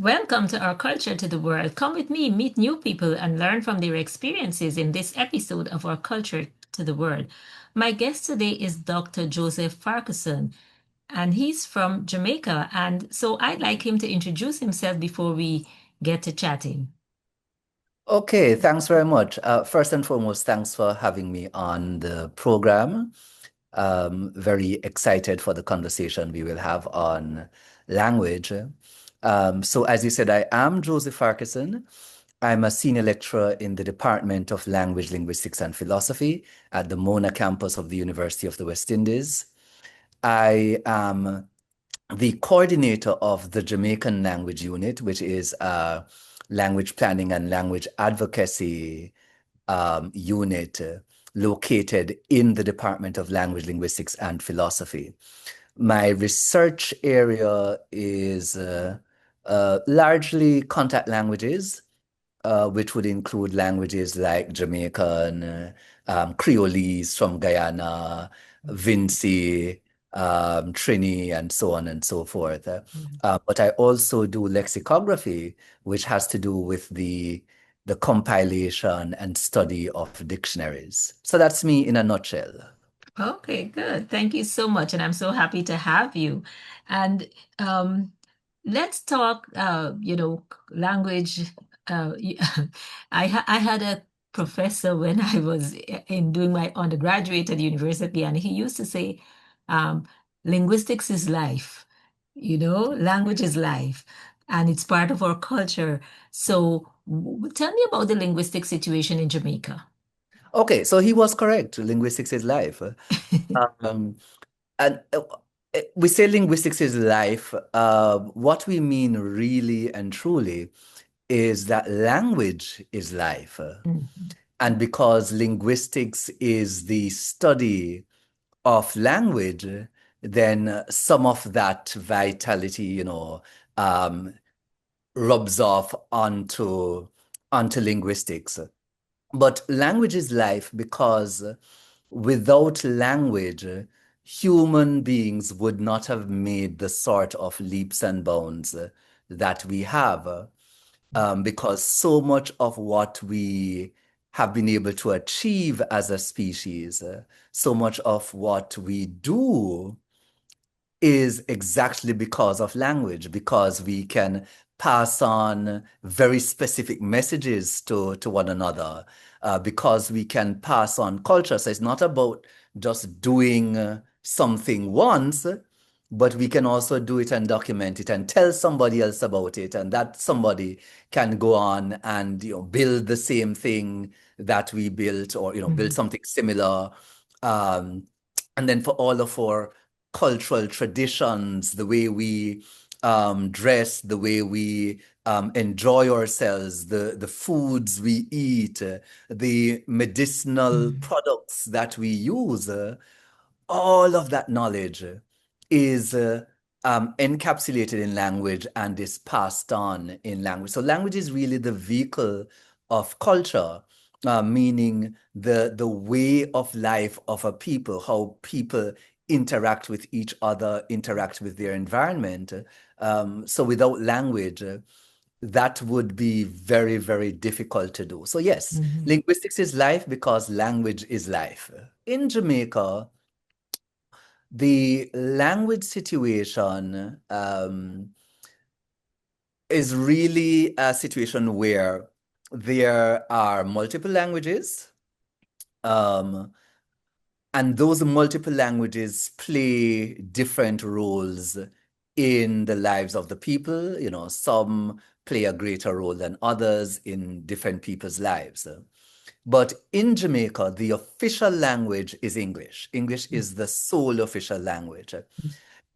Welcome to Our Culture to the World. Come with me, meet new people, and learn from their experiences in this episode of Our Culture to the World. My guest today is Dr. Joseph Farquharson, and he's from Jamaica. And so I'd like him to introduce himself before we get to chatting. Okay, thanks very much. First and foremost, thanks for having me on the program. Very excited for the conversation we will have on language. So as you said, I am Joseph Farquharson. I'm a senior lecturer in the Department of Language, Linguistics and Philosophy at the Mona campus of the University of the West Indies. I am the coordinator of the Jamaican Language Unit, which is a language planning and language advocacy unit located in the Department of Language, Linguistics and Philosophy. My research area is largely contact languages, which would include languages like Jamaican, Creolese from Guyana, Vinci, Trini, and so on and so forth. But I also do lexicography, which has to do with the compilation and study of dictionaries. So that's me in a nutshell. Okay, good. Thank you so much. And I'm so happy to have you. And let's talk, language. I had a professor when I was in doing my undergraduate at university, and he used to say, um, linguistics is life, language is life, and it's part of our culture. So tell me about the linguistic situation in Jamaica. Okay, so he was correct. Linguistics is life. Um, and we say linguistics is life. What we mean really and truly is that language is life. Mhm. And because linguistics is the study of language, then some of that vitality, um, rubs off onto linguistics. But language is life because without language, human beings would not have made the sort of leaps and bounds that we have, because so much of what we have been able to achieve as a species, so much of what we do is exactly because of language, because we can pass on very specific messages to one another, because we can pass on culture. So it's not about just doing something once, but we can also do it and document it and tell somebody else about it. And that somebody can go on and build the same thing that we built, or build Mhm. something similar. Um, and then for all of our cultural traditions, the way we dress, the way we enjoy ourselves, the foods we eat, the medicinal Mhm. products that we use, all of that knowledge is encapsulated in language and is passed on in language. So language is really the vehicle of culture, meaning the way of life of a people, how people interact with each other, interact with their environment. So without language, that would be very, very difficult to do. So yes, Mhm. linguistics is life because language is life. In Jamaica, the language situation is really a situation where there are multiple languages, um, and those multiple languages play different roles in the lives of the people. Some play a greater role than others in different people's lives. But in Jamaica, the official language is English. English is the sole official language.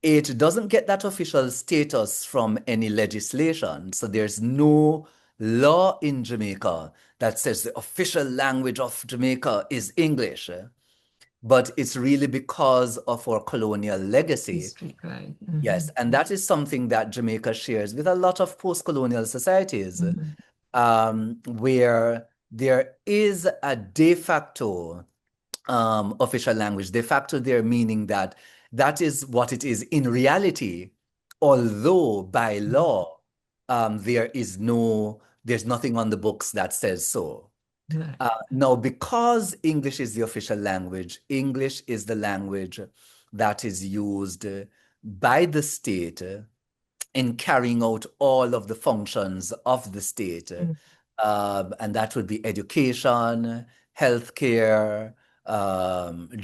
It doesn't get that official status from any legislation. So there's no law in Jamaica that says the official language of Jamaica is English. But it's really because of our colonial legacy. History, right? Yes, Mhm. and that is something that Jamaica shares with a lot of post-colonial societies, Mhm. where there is a de facto official language. De facto there meaning that that is what it is in reality, although by law, there's nothing on the books that says so. Right. Now, because English is the official language, English is the language that is used by the state in carrying out all of the functions of the state. Mm, And that would be education, healthcare,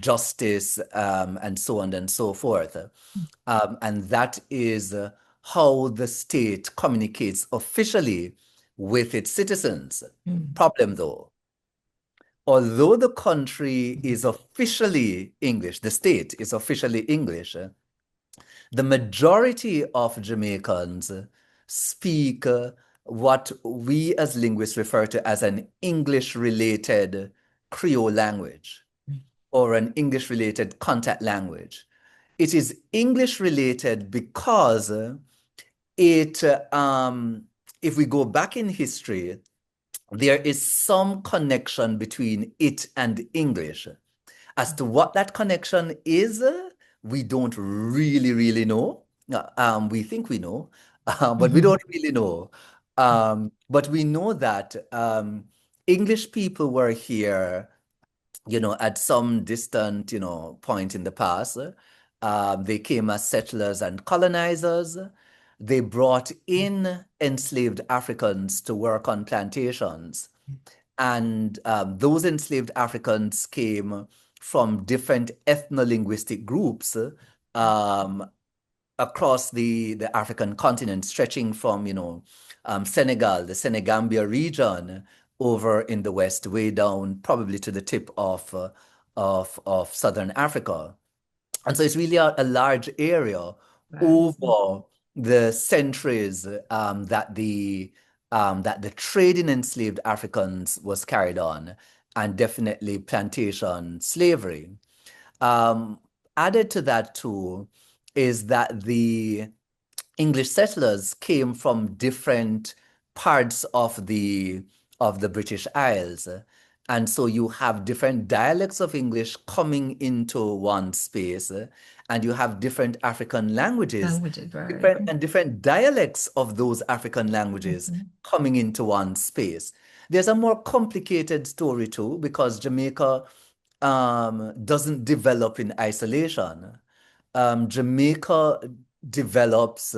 justice, and so on and so forth. mm, And that is how the state communicates officially with its citizens. mm, Problem though, although the country is officially English, the state is officially English, the majority of Jamaicans speak what we as linguists refer to as an English-related Creole language mm, or an English-related contact language. It is English-related because it, if we go back in history, there is some connection between it and English. As to what that connection is, we don't really know. We think we know, but we mhm, don't really know. But we know that English people were here, at some distant, point in the past. They came as settlers and colonizers. They brought in enslaved Africans to work on plantations. And those enslaved Africans came from different ethno-linguistic groups um, across the African continent, stretching from, Senegal, the Senegambia region, over in the west, way down probably to the tip of Southern Africa. And so it's really a large area right. over the centuries that the trade in enslaved Africans was carried on, and definitely plantation slavery. Um, Added to that too is that the English settlers came from different parts of the British Isles. And so you have different dialects of English coming into one space, and you have different African languages, Languages, right. different dialects of those African languages Mhm, coming into one space. There's a more complicated story too, because Jamaica doesn't develop in isolation. Jamaica develops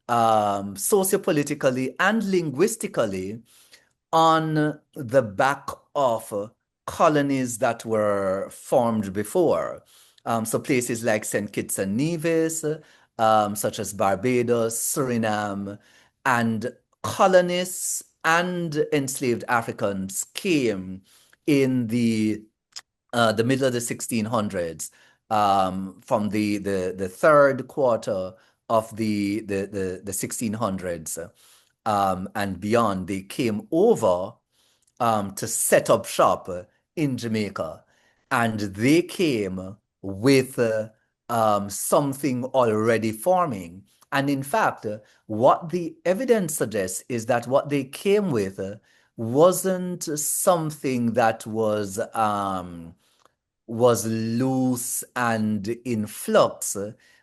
sociopolitically and linguistically on the back of colonies that were formed before. So places like St. Kitts and Nevis, such as Barbados, Suriname, and colonists and enslaved Africans came in the middle of the 1600s, from the third quarter of the 1600s, and beyond. They came over to set up shop in Jamaica, and they came with something already forming. And in fact, what the evidence suggests is that what they came with wasn't something that was loose and in flux,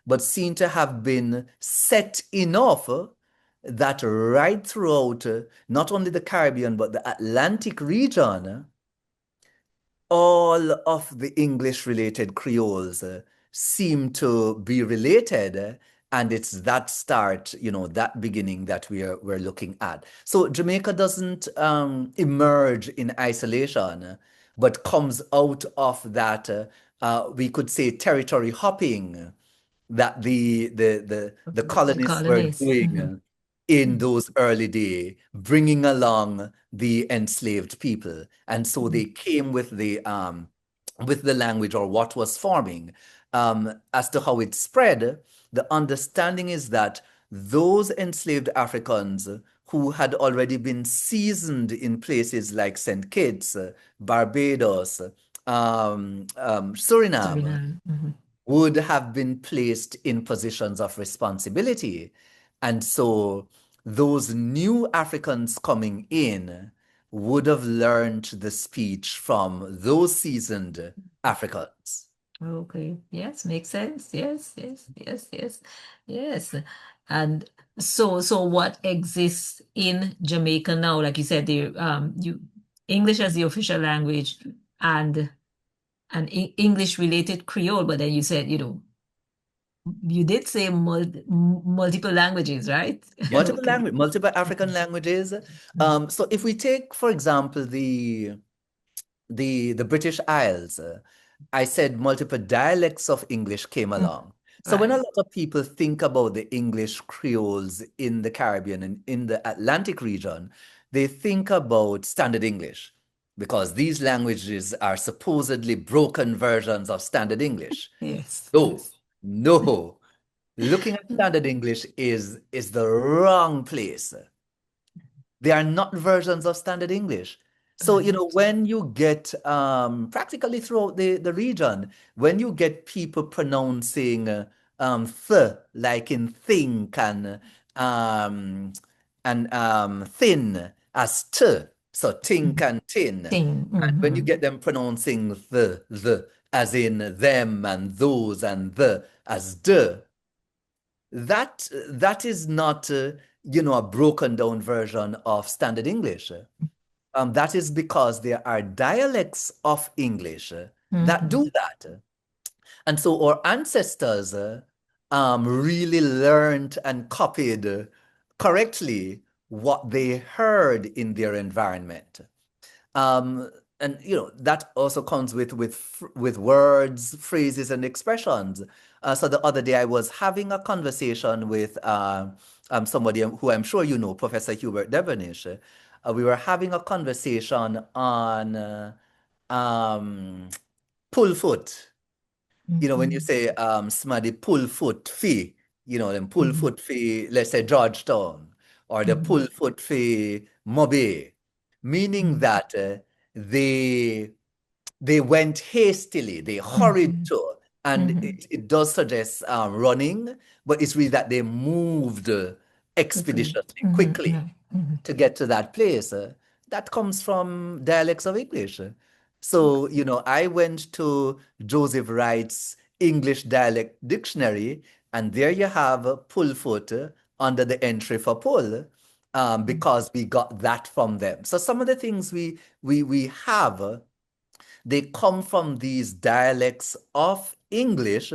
but seem to have been set enough that right throughout not only the Caribbean but the Atlantic region, all of the English related Creoles seem to be related. And it's that start, that beginning that we're looking at. So Jamaica doesn't emerge in isolation, but comes out of that, we could say, territory hopping that the the colonists were colonies. doing in those early days, bringing along the enslaved people. And so they came with the language, or what was forming. As to how it spread, the understanding is that those enslaved Africans who had already been seasoned in places like St. Kitts, Barbados, Suriname, Suriname. Mhm. would have been placed in positions of responsibility. And so those new Africans coming in would have learned the speech from those seasoned Africans. Okay. Yes, makes sense. Yes, yes, yes, yes, yes. And So what exists in Jamaica now? Like you said, you English as the official language and English related Creole, but then you said, you did say multiple languages, right? Multiple Okay. language, multiple African languages. So if we take, for example, the British Isles, I said multiple dialects of English came Mm, along. So when a right. lot of people think about the English Creoles in the Caribbean and in the Atlantic region, they think about Standard English because these languages are supposedly broken versions of Standard English. Yes, No, yes. no. Looking at Standard English is the wrong place. They are not versions of Standard English. So, Right. when you get practically throughout the region, when you get people pronouncing th like in think um, and thin as t, so think Mhm. and tin. Thing. And when you Hmm. get them pronouncing the as in them and those and the as d, that is not a broken down version of Standard English. That is because there are dialects of English that Hmm. do that. And so our ancestors really learned and copied correctly what they heard in their environment. Um, and that also comes with words, phrases, and expressions. So the other day I was having a conversation with somebody who I'm sure you know, Professor Hubert Devonish. We were having a conversation on um, pull foot. When you Hmm. say somebody pull foot fee, them pull Hmm. foot fee, let's say Georgetown, or the Hmm. pull foot fee Mobe, meaning that they they went hastily, they hurried Hmm. to, and Hmm. it does suggest running, but it's really that they moved Quickly. expeditiously, Hmm. quickly Right. Hmm. to get to that place. That comes from dialects of English. So, I went to Joseph Wright's English Dialect Dictionary, and there you have pull foot under the entry for pull, because we got that from them. So some of the things we have, they come from these dialects of English,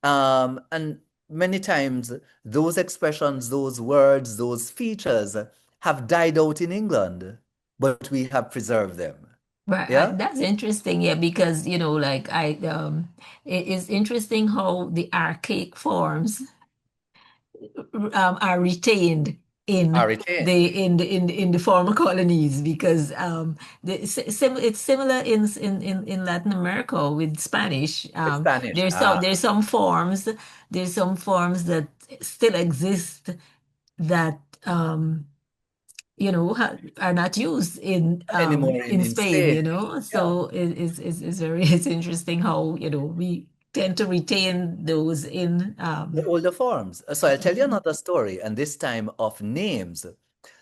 and many times those expressions, those words, those features have died out in England, but we have preserved them. Right, Yeah? that's interesting, yeah, because like it is interesting how the archaic forms are retained Are in retained. in the former colonies because it's similar in Latin America with Spanish. With Spanish. There's some forms that still exist that are not used Anymore in, in in Spain, Spain. Yeah. so it's very it's interesting how we tend to retain those in The older forms. So I'll tell you another story, and this time of names.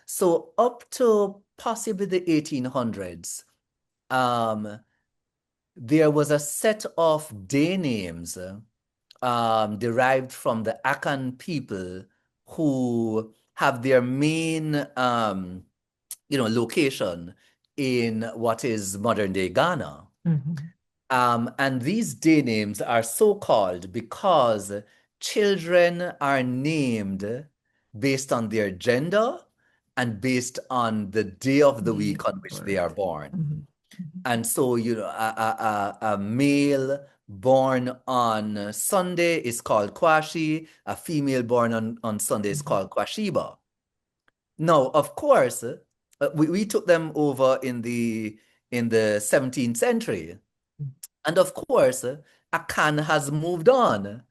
So up to possibly the 1800s, um, there was a set of day names derived from the Akan people who have their main, location in what is modern day Ghana. Mhm. And these day names are so called because children are named based on their gender and based on the day of the The week on which they birth. are born. Mhm. Mhm. And so, a male born on Sunday is called Kwashi, a female born on Sunday is Mhm. called Kwashiba. Now, of course, we took them over in the 17th century. And of course, Akan has moved on.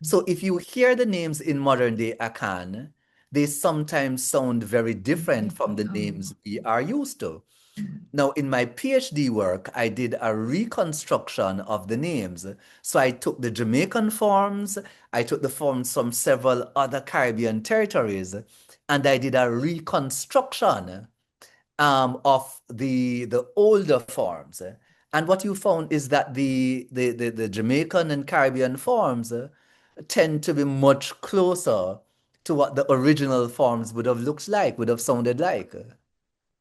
So if you hear the names in modern day Akan, they sometimes sound very different from the names we are used to. Mhm. Now, in my PhD work, I did a reconstruction of the names. So I took the Jamaican forms, I took the forms from several other Caribbean territories, and I did a reconstruction of the older forms. And what you found is that the Jamaican and Caribbean forms tend to be much closer to what the original forms would have looked like, would have sounded like.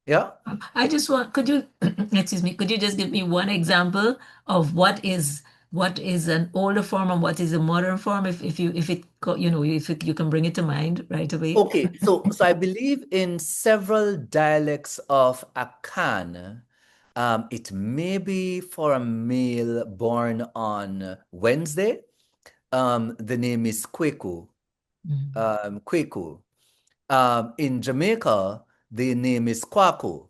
Yeah? I just want, could you, excuse me, could you just give me one example of what is an older form and what is a modern form, if you if it you know if it, you can bring it to mind right away? Okay, so I believe in several dialects of Akan, it may be for a male born on Wednesday. The name is Kweku. Mhm. Kweku. In Jamaica, the name is Kwaku.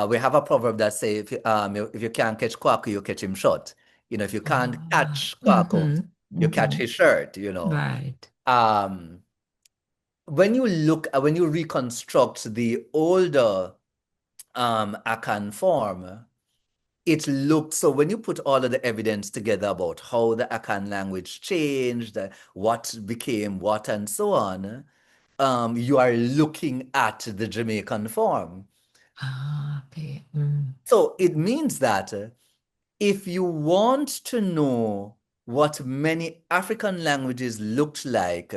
We have a proverb that says if you can't catch Kwaku, you catch him short. If you can't catch Kwaku, Mm-hmm. you catch Mm-hmm. his shirt. Right. Um, when you reconstruct the older Akan form, it looked so when you put all of the evidence together about how the Akan language changed, what became what, and so on, you are looking at the Jamaican form. Ah, okay. Mm. So it means that if you want to know what many African languages looked like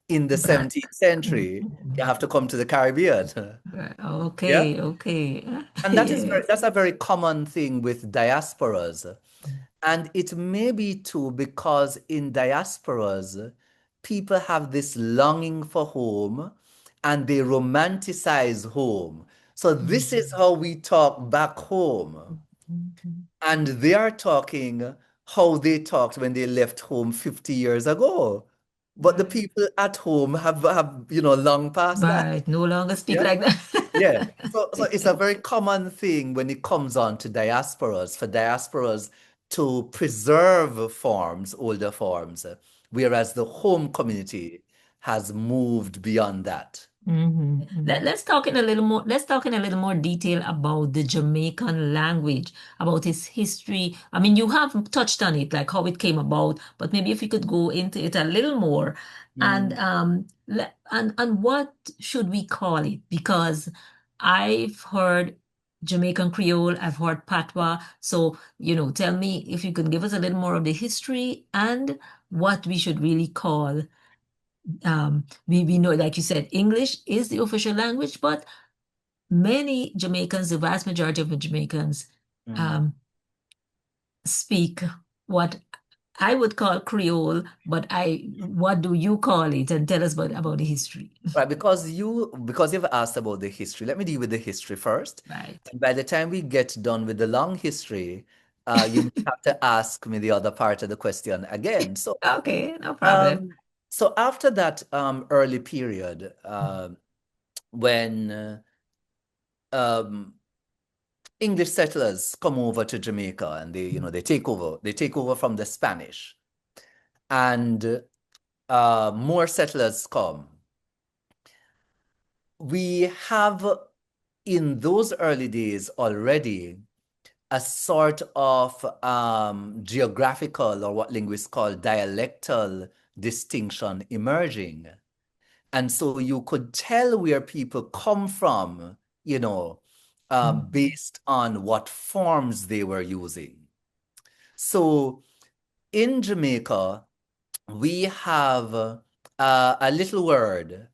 in the Back. 17th century, you Mhm. have to come to the Caribbean. Right. Yeah. Okay, okay. And Yes. that's a very common thing with diasporas. And it may be too because in diasporas, people have this longing for home and they romanticize home. So this is Mhm. how we talk back home. Mhm. And they are talking how they talked when they left home 50 years ago. But the Right. people at home have long past that. Right. No longer speak Yeah. like Yeah. that. So it's a very common thing when it comes on to diasporas, for diasporas to preserve forms, older forms, whereas the home community has moved beyond that. Let's talk in a little more. Let's talk in a little more detail about the Jamaican language, about its history. I mean, you have touched on it, like how it came about, but maybe if you could go into it a little more, and Mm. and what should we call it? Because I've heard Jamaican Creole, I've heard Patois. So, tell me if you can give us a little more of the history and what we should really call we know, like you said, English is the official language, but many Jamaicans, the vast majority of the Jamaicans, Mm. um, speak what I would call Creole, but what do you call it? And tell us about the history. Right, because you've asked about the history, let me deal with the history first. Right. And by the time we get done with the long history, you may have to ask me the other part of the question again. So Okay, no problem. Um, so after that early period, when um, English settlers come over to Jamaica and they take over from the Spanish, and more settlers come. We have in those early days already a sort of geographical or what linguists call dialectal distinction emerging. And so you could tell where people come from, you know, based on what forms they were using. So in Jamaica, we have a little word,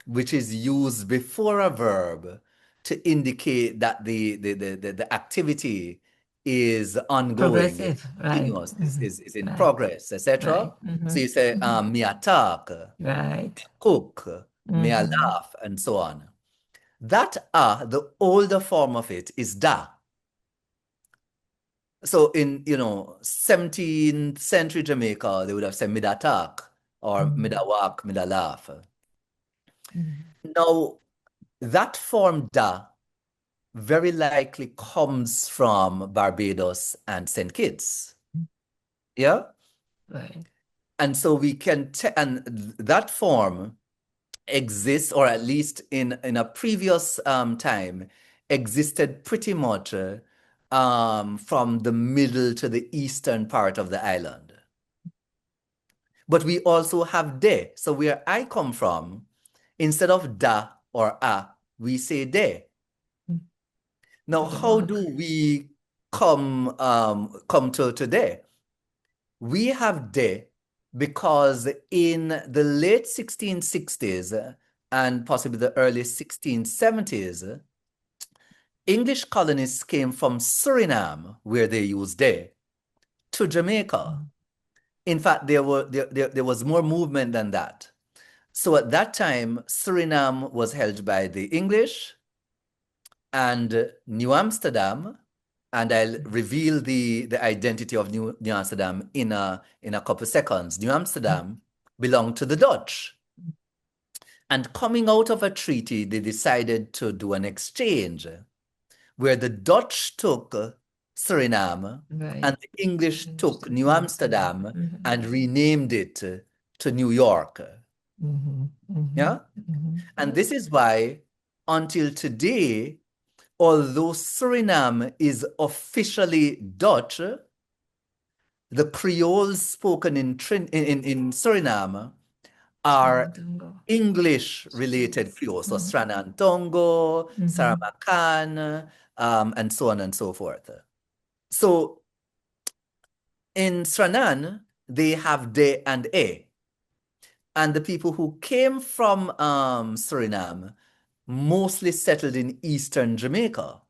which is used before a verb to indicate that the activity is ongoing, Progressive, right. continuous, is in Right, progress, etc. right. So you say, me a talk, Right. cook, me a hmm laugh, and so on. That the older form of it is da. So in 17th century Jamaica, they would have said me da talk or me da walk, me da laugh. Now that form da very likely comes from Barbados and St. Kitts. Yeah. Right. And so we can and that form exists, or at least in a previous time, existed pretty much from the middle to the eastern part of the island. But we also have de. So where I come from, instead of da or we say de. Now, The how do walk. we come to today? We have de because in the late 1660s and possibly the early 1670s, English colonists came from Suriname, where they used they, to Jamaica. In fact, there was more movement than that. So at that time, Suriname was held by the English and New Amsterdam, and I'll reveal the identity of New Amsterdam in a couple seconds. New Amsterdam belonged to the Dutch. And coming out of a treaty, they decided to do an exchange where the Dutch took Suriname and the English took New Amsterdam and renamed it to New York. Yeah? And this is why, until today, although Suriname is officially Dutch, the Creoles spoken in Suriname are English-related Creoles, so Sranantongo, Saramacan, and so on and so forth. So in Sranan, they have de and e. And the people who came from Suriname mostly settled in eastern Jamaica,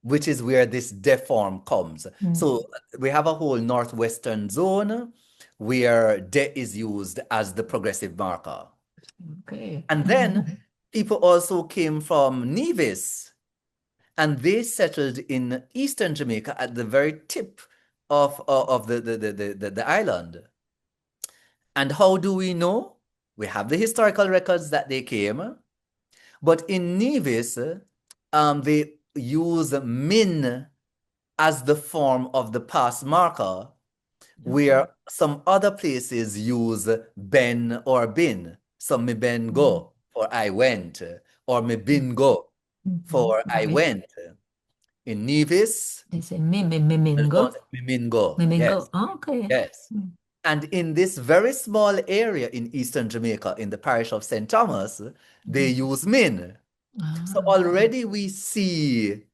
which is where this de form comes. So we have a whole northwestern zone where de is used as the progressive marker. Okay. And then people also came from Nevis, and they settled in eastern Jamaica at the very tip of the island. And how do we know? We have the historical records that they came, but in Nevis, they use min as the form of the past marker, where some other places use ben or bin. So me ben go for I went, or me bin go for I went. In Nevis, they say mimingo. mimingo. Mimingo. Yes, Okay. yes. And in this very small area in eastern Jamaica, in the parish of St. Thomas, they use min. So already we see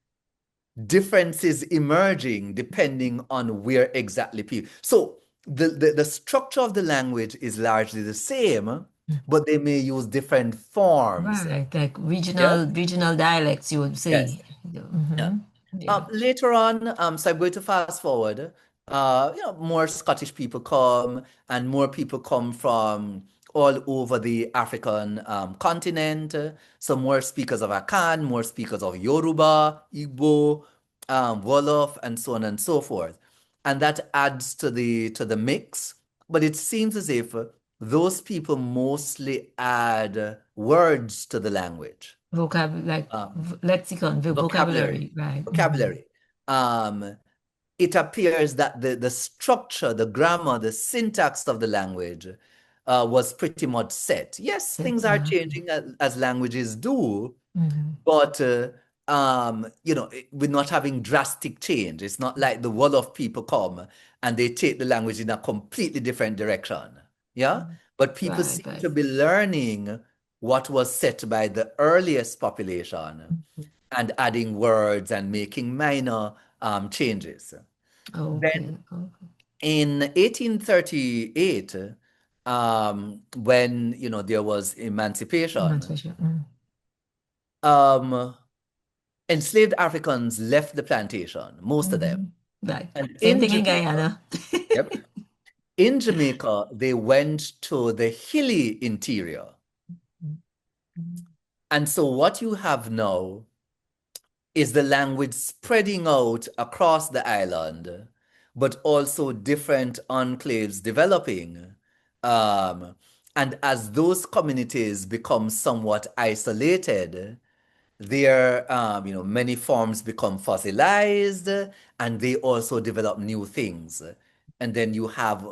differences emerging depending on where exactly people. So the structure of the language is largely the same, but they may use different forms. Right, like Yes? regional dialects, you would Yes. say. Yeah. Yeah. Later on, so I'm going to fast forward. More Scottish people come, and more people come from all over the African continent. So more speakers of Akan, more speakers of Yoruba, Igbo, Wolof, and so on and so forth. And that adds to the mix. But it seems as if those people mostly add words to the language. Like Um, lexicon, vocabulary, vocabulary, right? vocabulary. Um, it appears that the structure, the grammar, the syntax of the language was pretty much set. Yes, things are changing as languages do, but we're not having drastic change. It's not like the Wolof people come and they take the language in a completely different direction. Yeah, but people Right, seem right. to be learning what was set by the earliest population and adding words and making minor changes. Then Okay. in 1838, when there was emancipation, Emancipation. um, enslaved Africans left the plantation, most of them. Right. And Same in thing in Jamaica, Guyana. yep, in Jamaica, they went to the hilly interior. And so what you have now is the language spreading out across the island, but also different enclaves developing. And as those communities become somewhat isolated, their many forms become fossilized, and they also develop new things. And then you have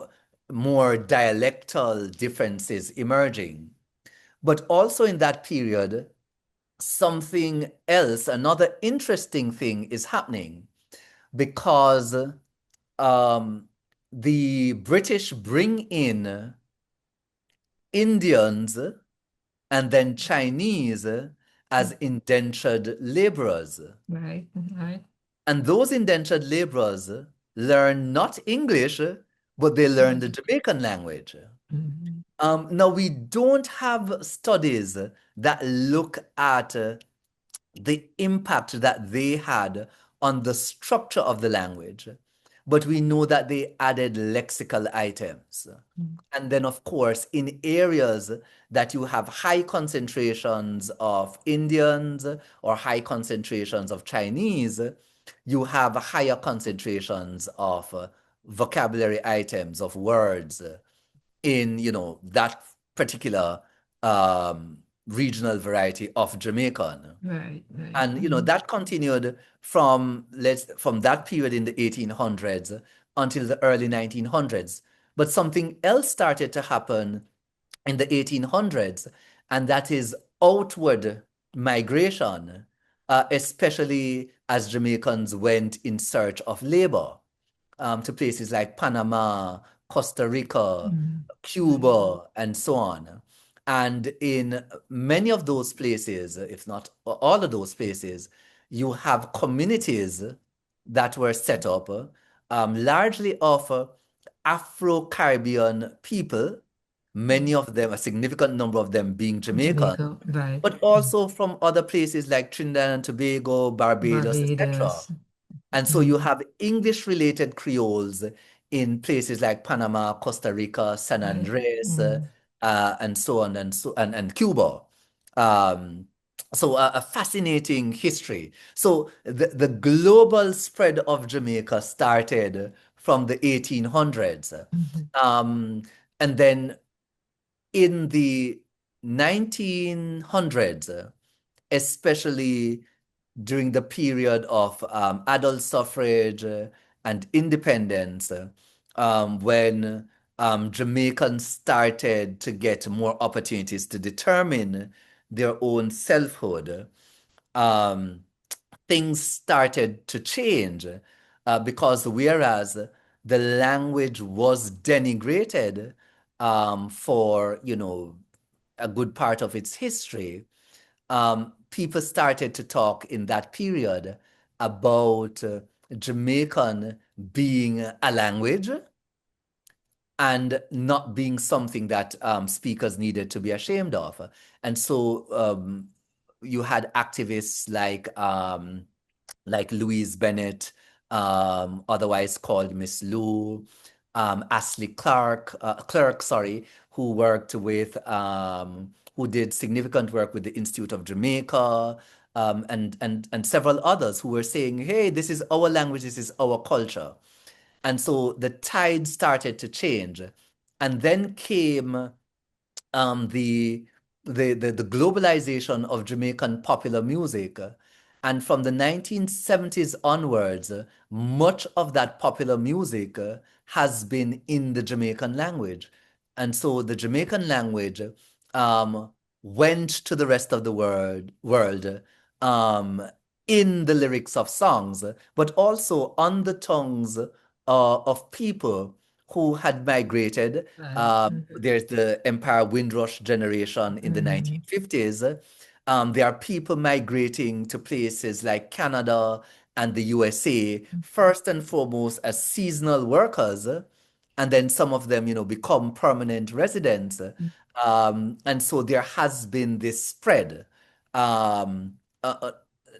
more dialectal differences emerging. But also in that period, something else, another interesting thing is happening because the British bring in Indians and then Chinese as indentured laborers. Right, right. And those indentured laborers learn not English, but they learn the Mm, Jamaican language. mhm, Now, we don't have studies that look at the impact that they had on the structure of the language, but we know that they added lexical items. mm, And then, of course, in areas that you have high concentrations of Indians or high concentrations of Chinese, you have higher concentrations of vocabulary items, of words in, that particular regional variety of Jamaican. right, right. And Mhm, that continued from that period in the 1800s until the early 1900s. But something else started to happen in the 1800s, and that is outward migration, especially as Jamaicans went in search of labor to places like Panama, Costa Rica, mm, right. Cuba, and so on. And in many of those places, if not all of those places, you have communities that were set up largely of Afro-Caribbean people, many Mm. of them, a significant number of them being From Jamaican, Jamaica, right. but Mm. also from other places like Trinidad and Tobago, Barbados, etc. Barbados. And so you Mm, have English-related Creoles in places like Panama, Costa Rica, San right. Andres, Mm, and so on, and Cuba. Um, so a fascinating history. So the global spread of Jamaica started from the 1800s. mhm, Um, and then in the 1900s, especially during the period of adult suffrage and independence, when Jamaicans started to get more opportunities to determine their own selfhood, um, things started to change because whereas the language was denigrated for, a good part of its history, people started to talk in that period about Jamaican being a language and not being something that speakers needed to be ashamed of. And so you had activists like Louise Bennett, otherwise called Miss Lou, Ashley Clark, sorry, who worked who did significant work with the Institute of Jamaica, and several others who were saying, hey, this is our language, this is our culture. And so the tide started to change. And then came the, the globalization of Jamaican popular music. And from the 1970s onwards, much of that popular music has been in the Jamaican language. And so the Jamaican language um, went to the rest of the world um, in the lyrics of songs, but also on the tongues of people who had migrated. right. Mhm, There's the Empire Windrush generation in the mhm, 1950s. There are people migrating to places like Canada and the USA, first and foremost as seasonal workers, and then some of them, become permanent residents. mhm. And so there has been this spread. Um, uh, uh,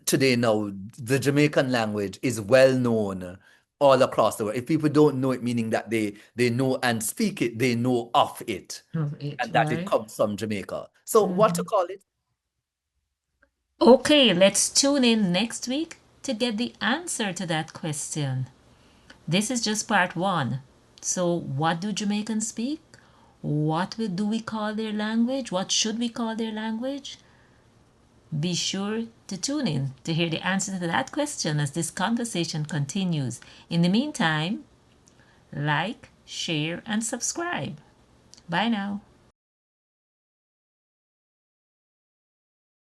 Today now, the Jamaican language is well known all across the world. If people don't know it, meaning that they know and speak it, they know of it, Of it, and that it right? comes from Jamaica. So what to Mhm. call it? Okay, let's tune in next week to get the answer to that question. This is just part one. So, what do Jamaicans speak? Do we call their language? What should we call their language? Be sure to tune in to hear the answer to that question as this conversation continues. In the meantime, like, share, and subscribe. Bye now.